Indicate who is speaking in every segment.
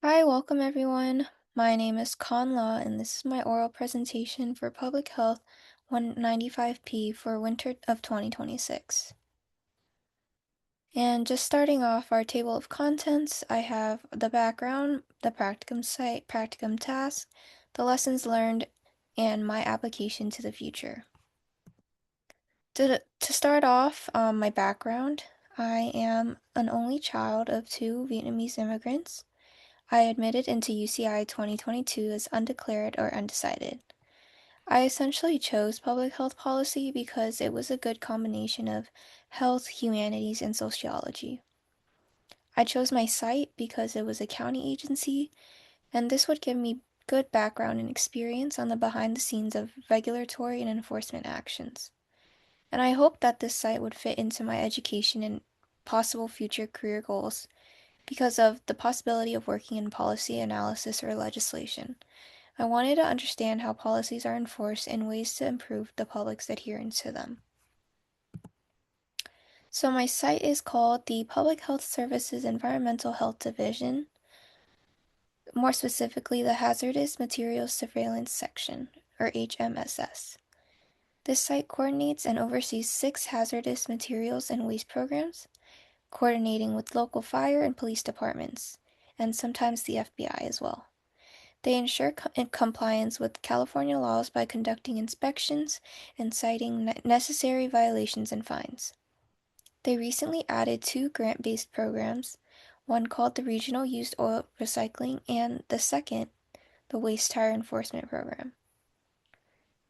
Speaker 1: Hi, welcome everyone. My name is Con Law, and this is my oral presentation for Public Health 195P for winter of 2026. And just starting off our table of contents, I have the background, the practicum site, practicum task, the lessons learned, and my application to the future. To start off, my background, I am an only child of two Vietnamese immigrants. I admitted into UCI 2022 as undeclared or undecided. I essentially chose public health policy because it was a good combination of health, humanities, and sociology. I chose my site because it was a county agency, and this would give me good background and experience on the behind the scenes of regulatory and enforcement actions. And I hoped that this site would fit into my education and possible future career goals because of the possibility of working in policy analysis or legislation. I wanted to understand how policies are enforced and ways to improve the public's adherence to them. So, my site is called the Public Health Services Environmental Health Division, more specifically, the Hazardous Materials Surveillance Section, or HMSS. This site coordinates and oversees 6 hazardous materials and waste programs, coordinating with local fire and police departments, and sometimes the FBI as well. They ensure compliance with California laws by conducting inspections and citing necessary violations and fines. They recently added 2 grant-based programs, one called the Regional Used Oil Recycling and the second, the Waste Tire Enforcement Program.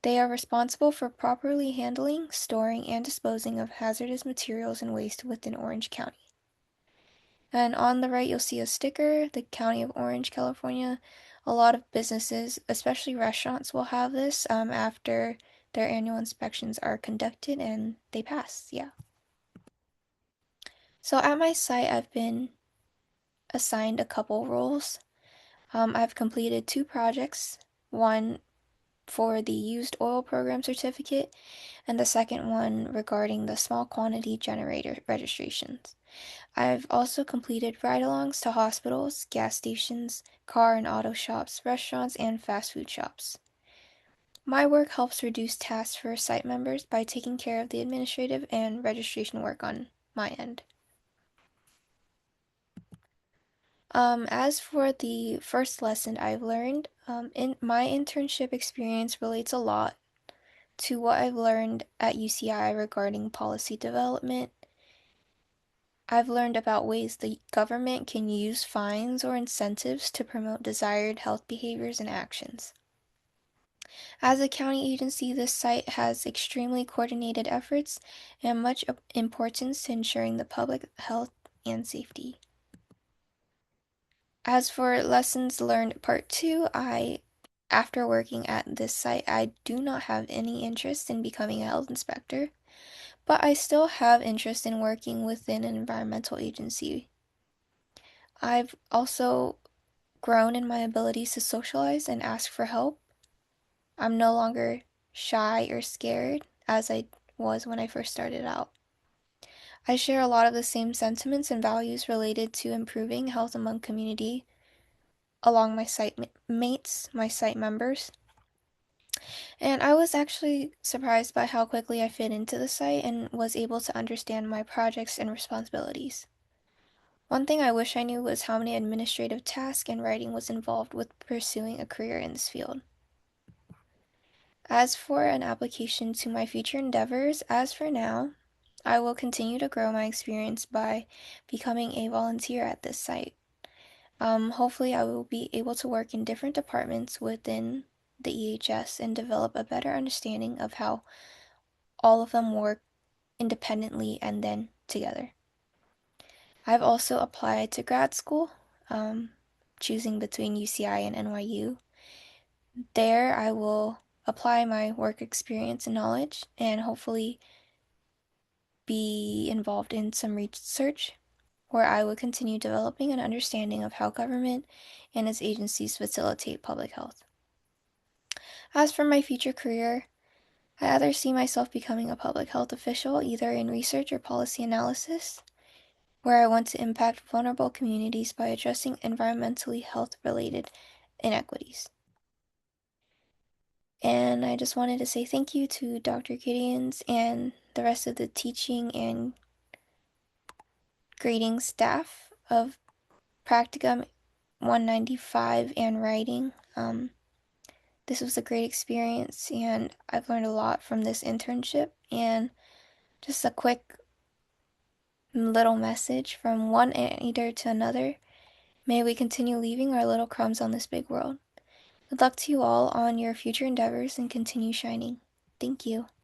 Speaker 1: They are responsible for properly handling, storing, and disposing of hazardous materials and waste within Orange County. And on the right, you'll see a sticker, the County of Orange, California. A lot of businesses, especially restaurants, will have this after their annual inspections are conducted and they pass. Yeah. So at my site, I've been assigned a couple roles. I've completed 2 projects, one for the used oil program certificate, and the second one regarding the small quantity generator registrations. I've also completed ride-alongs to hospitals, gas stations, car and auto shops, restaurants, and fast food shops. My work helps reduce tasks for site members by taking care of the administrative and registration work on my end. As for the first lesson I've learned, in my internship experience relates a lot to what I've learned at UCI regarding policy development. I've learned about ways the government can use fines or incentives to promote desired health behaviors and actions. As a county agency, this site has extremely coordinated efforts and much importance to ensuring the public health and safety. As for lessons learned part 2, after working at this site, I do not have any interest in becoming a health inspector, but I still have interest in working within an environmental agency. I've also grown in my abilities to socialize and ask for help. I'm no longer shy or scared as I was when I first started out. I share a lot of the same sentiments and values related to improving health among community along my site mates, my site members. And I was actually surprised by how quickly I fit into the site and was able to understand my projects and responsibilities. One thing I wish I knew was how many administrative tasks and writing was involved with pursuing a career in this field. As for an application to my future endeavors, as for now, I will continue to grow my experience by becoming a volunteer at this site. Hopefully, I will be able to work in different departments within the EHS and develop a better understanding of how all of them work independently and then together. I've also applied to grad school, um, choosing between UCI and NYU. There, I will apply my work experience and knowledge and hopefully be involved in some research where I will continue developing an understanding of how government and its agencies facilitate public health. As for my future career, I either see myself becoming a public health official, either in research or policy analysis, where I want to impact vulnerable communities by addressing environmentally health-related inequities. And I just wanted to say thank you to Dr. Gideons and the rest of the teaching and grading staff of Practicum 195 and writing. This was a great experience, and I've learned a lot from this internship. And just a quick little message from one anteater to another. May we continue leaving our little crumbs on this big world. Good luck to you all on your future endeavors and continue shining. Thank you.